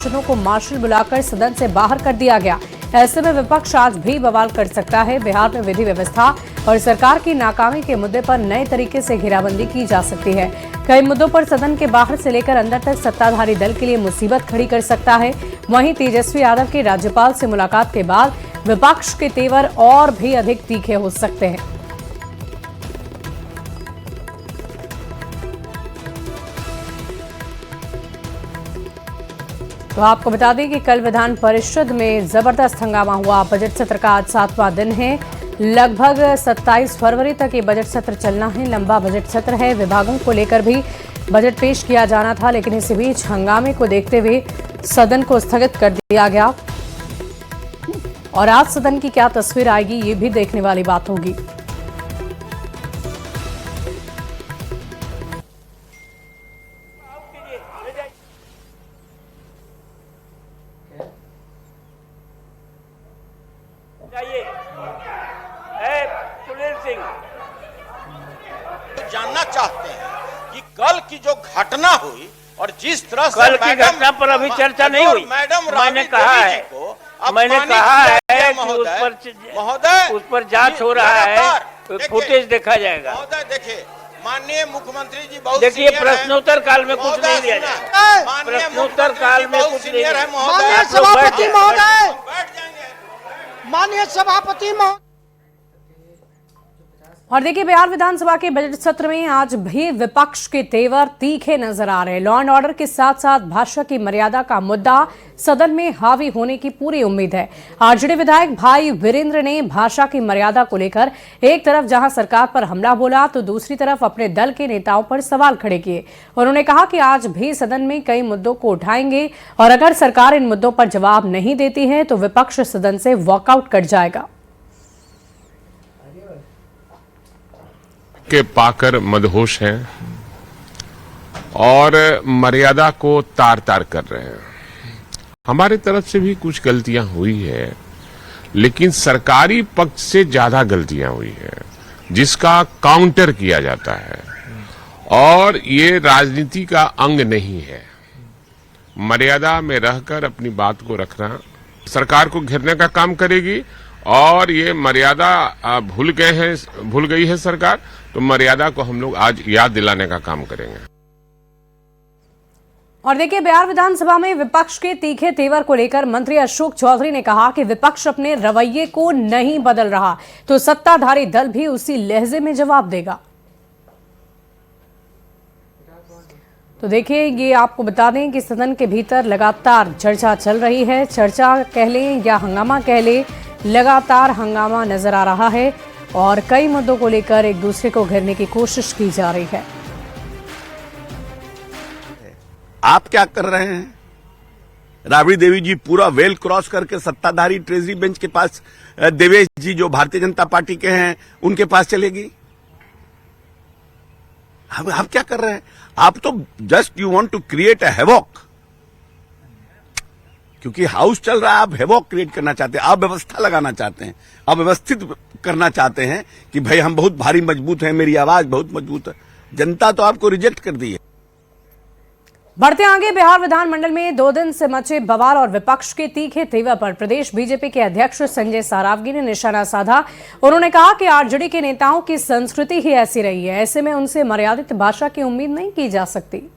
को मार्शल बुलाकर सदन से बाहर कर दिया गया। ऐसे में विपक्ष आज भी बवाल कर सकता है। बिहार में विधि व्यवस्था और सरकार की नाकामी के मुद्दे पर नए तरीके से घेराबंदी की जा सकती है। कई मुद्दों पर सदन के बाहर से लेकर अंदर तक सत्ताधारी दल के लिए मुसीबत खड़ी कर सकता है। वहीं तेजस्वी यादव की राज्यपाल से मुलाकात के बाद विपक्ष के तेवर और भी अधिक तीखे हो सकते हैं। तो आपको बता दें कि कल विधान परिषद में जबरदस्त हंगामा हुआ। बजट सत्र का आज 7वां दिन है। लगभग 27 फरवरी तक ये बजट सत्र चलना है। लंबा बजट सत्र है। विभागों को लेकर भी बजट पेश किया जाना था, लेकिन इसी बीच हंगामे को देखते हुए सदन को स्थगित कर दिया गया। और आज सदन की क्या तस्वीर आएगी, ये भी देखने वाली बात होगी। जानना चाहते हैं कि कल की जो घटना हुई और जिस तरह से कल की घटना पर अभी चर्चा नहीं हुई। मैंने कहा है कि उस पर जांच हो रहा है, फुटेज देखा जाएगा। महोदय देखिए, माननीय मुख्यमंत्री जी बहुत देखिए, प्रश्नोत्तर काल में कुछ नहीं दिया जाएगा। प्रश्नोत्तर काल में कुछ नहीं है। माननीय सभापति महोदय, माननीय सभापति महोदय। और देखिए, बिहार विधानसभा के बजट सत्र में आज भी विपक्ष के तेवर तीखे नजर आ रहे हैं। लॉ एंड ऑर्डर के साथ साथ भाषा की मर्यादा का मुद्दा सदन में हावी होने की पूरी उम्मीद है। आरजेडी विधायक भाई वीरेंद्र ने भाषा की मर्यादा को लेकर एक तरफ जहां सरकार पर हमला बोला, तो दूसरी तरफ अपने दल के नेताओं पर सवाल खड़े किए। उन्होंने कहा कि आज भी सदन में कई मुद्दों को उठाएंगे और अगर सरकार इन मुद्दों पर जवाब नहीं देती है तो विपक्ष सदन से वॉकआउट कर जाएगा। के पाकर मदहोश हैं और मर्यादा को तार तार कर रहे हैं। हमारी तरफ से भी कुछ गलतियां हुई है, लेकिन सरकारी पक्ष से ज्यादा गलतियां हुई है, जिसका काउंटर किया जाता है। और ये राजनीति का अंग नहीं है। मर्यादा में रहकर अपनी बात को रखना सरकार को घेरने का काम करेगी। और ये मर्यादा भूल गई है सरकार, तो मर्यादा को हम लोग आज याद दिलाने का काम करेंगे। और देखिए, बिहार विधानसभा में विपक्ष के तीखे तेवर को लेकर मंत्री अशोक चौधरी ने कहा कि विपक्ष अपने रवैये को नहीं बदल रहा तो सत्ताधारी दल भी उसी लहजे में जवाब देगा। तो देखिए, ये आपको बता दें कि सदन के भीतर लगातार चर्चा चल रही है। चर्चा कह लें या हंगामा कह लें, लगातार हंगामा नजर आ रहा है और कई मुद्दों को लेकर एक दूसरे को घेरने की कोशिश की जा रही है। आप क्या कर रहे हैं? राबड़ी देवी जी पूरा वेल क्रॉस करके सत्ताधारी ट्रेजरी बेंच के पास, देवेश जी जो भारतीय जनता पार्टी के हैं उनके पास चलेगी। हम क्या कर रहे हैं? आप तो just you want to create a havoc, क्योंकि हाउस चल रहा है। आप हेवॉक क्रिएट करना चाहते हैं, आप व्यवस्था लगाना चाहते हैं, आप व्यवस्थित करना चाहते हैं कि भाई हम बहुत भारी मजबूत हैं, मेरी आवाज बहुत मजबूत है। जनता तो आपको रिजेक्ट कर दी है। बढ़ते आगे, बिहार विधानमंडल में 2 दिन से मचे बवाल और विपक्ष के तीखे तेवर पर प्रदेश बीजेपी के अध्यक्ष संजय सारावगी ने निशाना साधा। उन्होंने कहा कि आरजेडी के नेताओं की संस्कृति ही ऐसी रही है, ऐसे में उनसे मर्यादित भाषा की उम्मीद नहीं की जा सकती।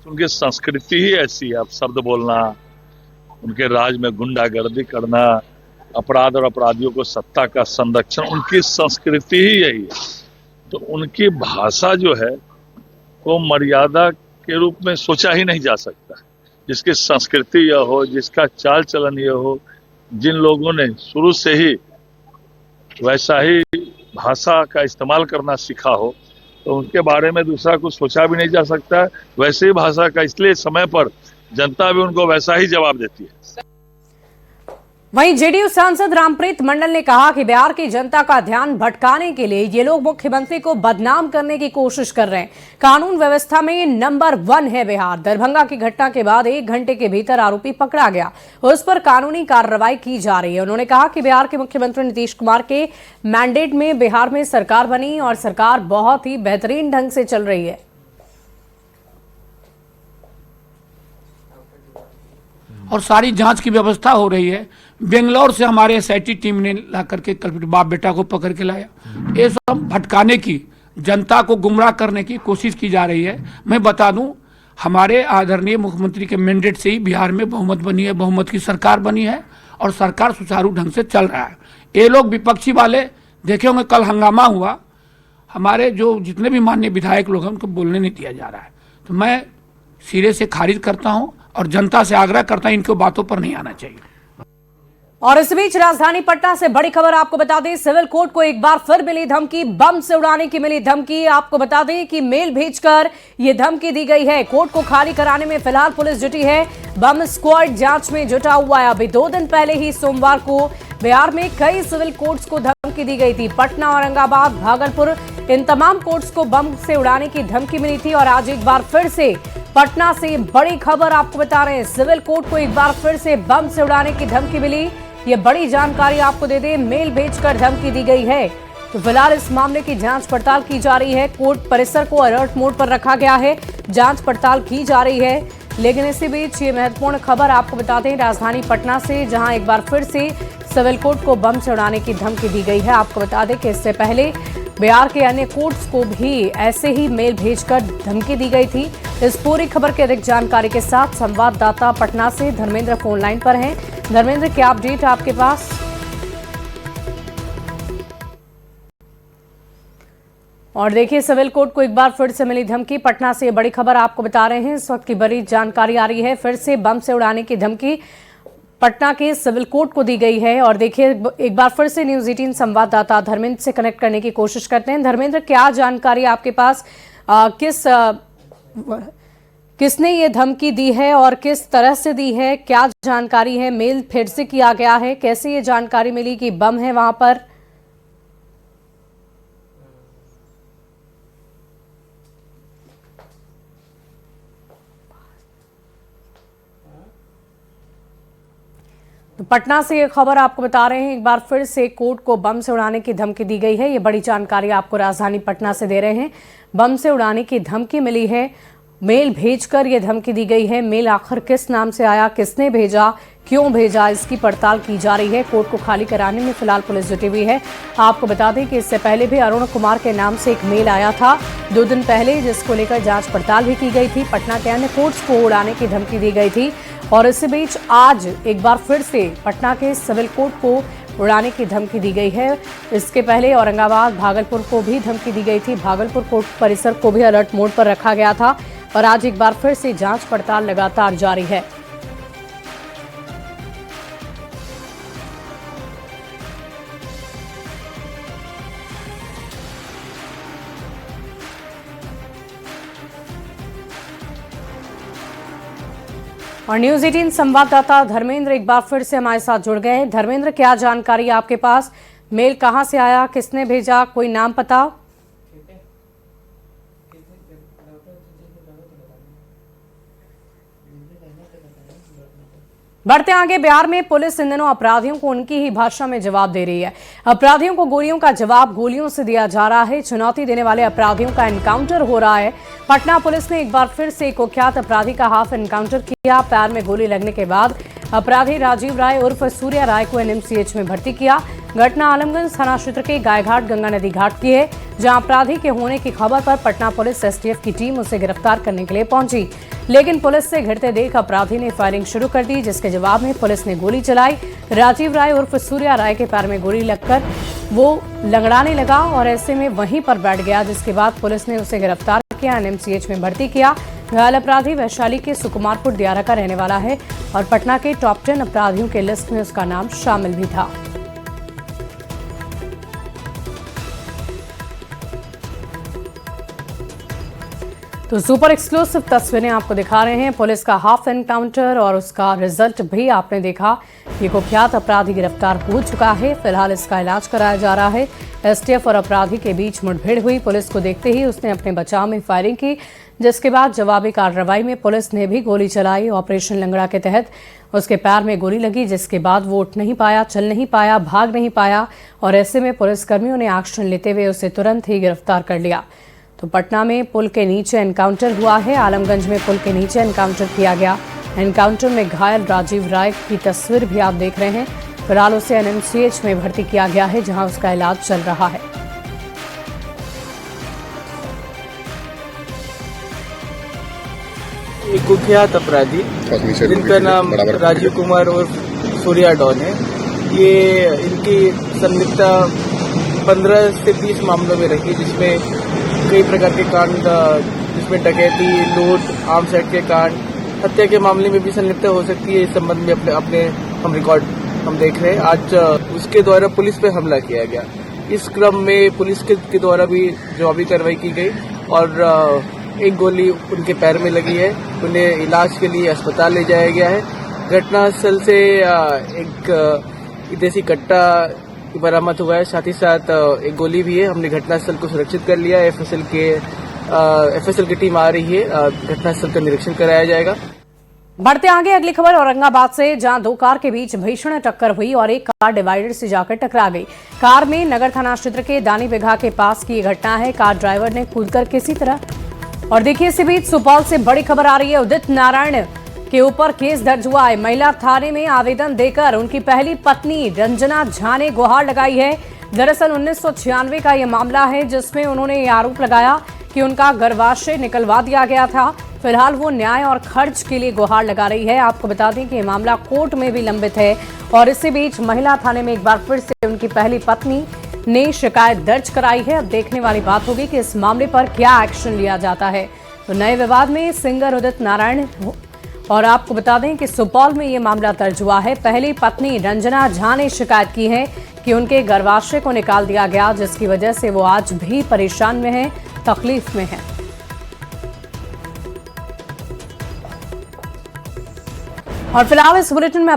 उनकी संस्कृति ही ऐसी है। अब शब्द बोलना, उनके राज में गुंडागर्दी करना, अपराध और अपराधियों को सत्ता का संरक्षण, उनकी संस्कृति ही यही है। तो उनकी भाषा जो है वो मर्यादा के रूप में सोचा ही नहीं जा सकता। जिसकी संस्कृति यह हो, जिसका चाल चलन यह हो, जिन लोगों ने शुरू से ही वैसा ही भाषा का इस्तेमाल करना सीखा हो, तो उनके बारे में दूसरा कुछ सोचा भी नहीं जा सकता। वैसे ही भाषा का, इसलिए समय पर जनता भी उनको वैसा ही जवाब देती है। वहीं जेडीयू सांसद रामप्रीत मंडल ने कहा कि बिहार की जनता का ध्यान भटकाने के लिए ये लोग मुख्यमंत्री को बदनाम करने की कोशिश कर रहे हैं। कानून व्यवस्था में नंबर 1 है बिहार। दरभंगा की घटना के बाद 1 घंटे के भीतर आरोपी पकड़ा गया, उस पर कानूनी कार्रवाई की जा रही है। उन्होंने कहा कि बिहार के मुख्यमंत्री नीतीश कुमार के मैंडेट में बिहार में सरकार बनी और सरकार बहुत ही बेहतरीन ढंग से चल रही है। और सारी जांच की व्यवस्था हो रही है। बेंगलोर से हमारे SIT टीम ने ला करके कल बाप बेटा को पकड़ के लाया। ये सब भटकाने की, जनता को गुमराह करने की कोशिश की जा रही है। मैं बता दूं, हमारे आदरणीय मुख्यमंत्री के मैंडेट से ही बिहार में बहुमत बनी है, बहुमत की सरकार बनी है और सरकार सुचारू ढंग से चल रहा है। ये लोग विपक्षी वाले देखे होंगे, कल हंगामा हुआ, हमारे जो जितने भी माननीय विधायक लोग हैं उनको बोलने नहीं दिया जा रहा है। तो मैं सिरे से खारिज करता हूं और जनता से आग्रह करता हूं, इनकी बातों पर नहीं आना चाहिए। और इस बीच राजधानी पटना से बड़ी खबर आपको बता दें, सिविल कोर्ट को एक बार फिर मिली धमकी, बम से उड़ाने की मिली धमकी। आपको बता दें कि मेल भेजकर यह धमकी दी गई है। कोर्ट को खाली कराने में फिलहाल पुलिस जुटी है, बम स्क्वाड जांच में जुटा हुआ है। अभी 2 दिन पहले ही सोमवार को बिहार में कई सिविल कोर्ट्स को धमकी दी गई थी। पटना, औरंगाबाद, भागलपुर, इन तमाम कोर्ट्स को बम से उड़ाने की धमकी मिली थी। और आज एक बार फिर से पटना से बड़ी खबर आपको बता रहे हैं, सिविल कोर्ट को एक बार फिर से बम से उड़ाने की धमकी मिली। ये बड़ी जानकारी आपको दे दें, मेल भेजकर धमकी दी गई है। तो फिलहाल इस मामले की जांच पड़ताल की जा रही है। कोर्ट परिसर को अलर्ट मोड पर रखा गया है, जांच पड़ताल की जा रही है। लेकिन इसी बीच ये महत्वपूर्ण खबर आपको बता दें, राजधानी पटना से जहां एक बार फिर से सिविल कोर्ट को बम से उड़ाने की धमकी दी गई है। आपको बता दें कि इससे पहले बिहार के अन्य कोर्ट्स को भी ऐसे ही मेल भेजकर धमकी दी गई थी। इस पूरी खबर की अधिक जानकारी के साथ संवाददाता पटना से धर्मेंद्र फोन लाइन पर हैं। धर्मेंद्र, क्या अपडेट है आपके पास? और देखिए, सिविल कोर्ट को एक बार फिर से मिली धमकी, पटना से बड़ी खबर आपको बता रहे हैं। इस वक्त की बड़ी जानकारी आ रही है, फिर से बम से उड़ाने की धमकी पटना के सिविल कोर्ट को दी गई है। और देखिए, एक बार फिर से न्यूज़ 18 संवाददाता धर्मेंद्र से कनेक्ट करने की कोशिश करते हैं। धर्मेंद्र, क्या जानकारी आपके पास, किसने ये धमकी दी है और किस तरह से दी है, क्या जानकारी है? मेल फिर से किया गया है, कैसे ये जानकारी मिली कि बम है वहां पर? तो पटना से ये खबर आपको बता रहे हैं, एक बार फिर से कोर्ट को बम से उड़ाने की धमकी दी गई है। ये बड़ी जानकारी आपको राजधानी पटना से दे रहे हैं। बम से उड़ाने की धमकी मिली है, मेल भेजकर ये धमकी दी गई है। मेल आखिर किस नाम से आया, किसने भेजा, क्यों भेजा, इसकी पड़ताल की जा रही है। कोर्ट को खाली कराने में फिलहाल पुलिस जुटी हुई है। आपको बता दें कि इससे पहले भी अरुण कुमार के नाम से एक मेल आया था 2 दिन पहले, जिसको लेकर जांच पड़ताल भी की गई थी। पटना के अन्य कोर्ट्स को उड़ाने की धमकी दी गई थी। और इसी बीच आज एक बार फिर से पटना के सिविल कोर्ट को उड़ाने की धमकी दी गई है। इसके पहले औरंगाबाद, भागलपुर को भी धमकी दी गई थी। भागलपुर कोर्ट परिसर को भी अलर्ट मोड पर रखा गया था। और आज एक बार फिर से जांच पड़ताल लगातार जारी है। और न्यूज़ 18 संवाददाता धर्मेंद्र एक बार फिर से हमारे साथ जुड़ गए हैं। धर्मेंद्र, क्या जानकारी आपके पास, मेल कहां से आया, किसने भेजा, कोई नाम पता? बढ़ते आगे, बिहार में पुलिस इन दिनों अपराधियों को उनकी ही भाषा में जवाब दे रही है। अपराधियों को गोलियों का जवाब गोलियों से दिया जा रहा है। चुनौती देने वाले अपराधियों का एनकाउंटर हो रहा है। पटना पुलिस ने एक बार फिर से कुख्यात अपराधी का हाफ एनकाउंटर किया। पैर में गोली लगने के बाद अपराधी राजीव राय उर्फ सूर्या राय को NMCH में भर्ती किया। घटना आलमगंज थाना क्षेत्र के गायघाट गंगा नदी घाट की है, जहां अपराधी के होने की खबर पर पटना पुलिस STF की टीम उसे गिरफ्तार करने के लिए पहुंची। लेकिन पुलिस से घिरते देख अपराधी ने फायरिंग शुरू कर दी, जिसके जवाब में पुलिस ने गोली चलाई। राजीव राय उर्फ सूर्या राय के पैर में गोली लगकर वो लंगड़ाने लगा और ऐसे में वहीं पर बैठ गया, जिसके बाद पुलिस ने उसे गिरफ्तार किया, NMCH में भर्ती किया। घायल अपराधी वैशाली के सुकुमारपुर दियारा का रहने वाला है और पटना के टॉप 10 अपराधियों के लिस्ट में उसका नाम शामिल भी था। तो सुपर एक्सक्लूसिव तस्वीरें आपको दिखा रहे हैं, पुलिस का हाफ एनकाउंटर और उसका रिजल्ट भी आपने देखा। ये कुख्यात अपराधी गिरफ्तार हो चुका है, फिलहाल इसका इलाज कराया जा रहा है। STF और अपराधी के बीच मुठभेड़ हुई, पुलिस को देखते ही उसने अपने बचाव में फायरिंग की, जिसके बाद जवाबी कार्रवाई में पुलिस ने भी गोली चलाई। ऑपरेशन लंगड़ा के तहत उसके पैर में गोली लगी, जिसके बाद वो उठ नहीं पाया, चल नहीं पाया, भाग नहीं पाया और ऐसे में पुलिसकर्मियों ने एक्शन लेते हुए उसे तुरंत ही गिरफ्तार कर लिया। तो पटना में पुल के नीचे एनकाउंटर हुआ है, आलमगंज में पुल के नीचे एनकाउंटर किया गया। एनकाउंटर में घायल राजीव राय की तस्वीर भी आप देख रहे हैं। फिलहाल उसे एनएमसीएच में भर्ती किया गया है, जहां उसका इलाज चल रहा है। एक कुख्यात अपराधी जिनका नाम राजीव कुमार और सूर्या डॉन है, ये इनकी संलिप्तता 15 से 20 मामलों में रही, जिसमें कई प्रकार के कांड, जिसमें डकैती, लूट, आर्म्स एक्ट के कांड, हत्या के मामले में भी संलिप्तता हो सकती है। इस संबंध में अपने हम रिकॉर्ड देख रहे हैं। आज उसके द्वारा पुलिस पे हमला किया गया। इस क्रम में पुलिस के द्वारा भी जवाबी कार्रवाई की गई और एक गोली उनके पैर में लगी है। उन्हें इलाज के लिए अस्पताल ले जाया गया है। घटनास्थल से एक देसी कट्टा बरामद हुआ है, साथ ही साथ एक गोली भी है। हमने घटनास्थल को सुरक्षित कर लिया है। एफएसएल की टीम आ रही है, घटनास्थल का निरीक्षण कराया जाएगा। बढ़ते आगे अगली खबर औरंगाबाद से, जहां दो कार के बीच भीषण टक्कर हुई और एक कार डिवाइडर से जाकर टकरा गई। कार में नगर थाना क्षेत्र के दानी बिघा के पास की घटना है। कार ड्राइवर ने कूदकर किसी तरह, और देखिए इसी बीच सुपौल से बड़ी खबर आ रही है। उदित नारायण के ऊपर केस दर्ज हुआ है। महिला थाने में आवेदन देकर उनकी पहली पत्नी रंजना झा ने गुहार लगाई है। दरअसल 1996 का यह मामला है, जिसमें उन्होंने ये आरोप लगाया कि उनका गर्भाशय निकलवा दिया गया था। फिलहाल वो न्याय और खर्च के लिए गुहार लगा रही है। आपको बता दें कि ये मामला कोर्ट में भी लंबित है और इसी बीच महिला थाने में एक बार फिर से उनकी पहली पत्नी ने शिकायत दर्ज कराई है। अब देखने वाली बात होगी कि इस मामले पर क्या एक्शन लिया जाता है। तो नए विवाद में सिंगर उदित नारायण, और आपको बता दें कि सुपौल में ये मामला दर्ज हुआ है। पहली पत्नी रंजना झा ने शिकायत की है कि उनके गर्भाशय को निकाल दिया गया, जिसकी वजह से वो आज भी परेशान में है, तकलीफ में है। और फिलहाल इस बुलेटिन में